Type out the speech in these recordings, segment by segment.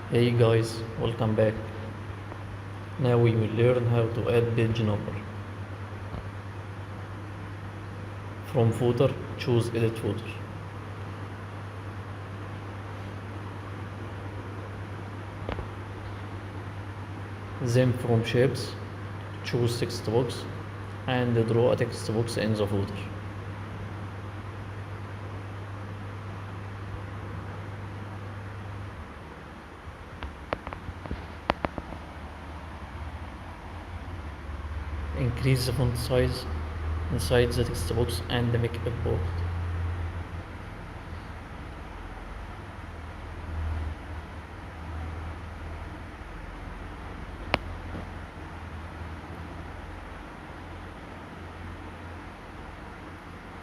Hey guys, welcome back. Now we will learn how to add page number. From footer, choose edit footer. Then from shapes, choose text box and draw a text box in the footer. Increase the font size inside the text box and make it bold.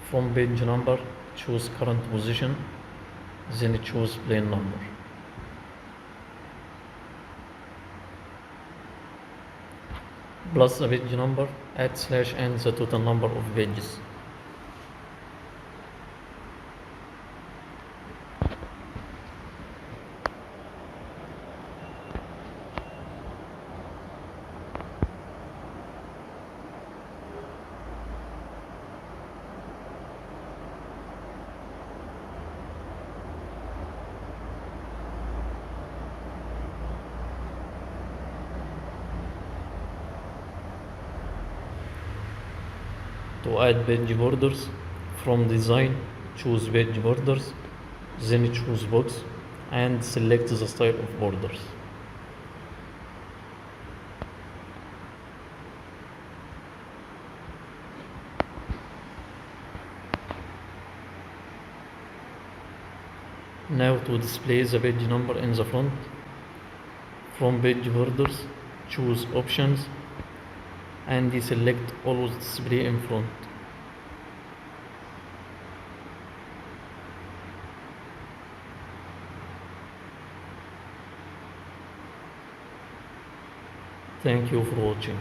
From page number, choose current position, then choose plain number. Plus the page number, add slash and the total number of pages. To add page borders, from design, choose page borders, then choose box and select the style of borders. Now to display the page number in the front, from page borders, choose options and deselect always display in front. Thank you for watching.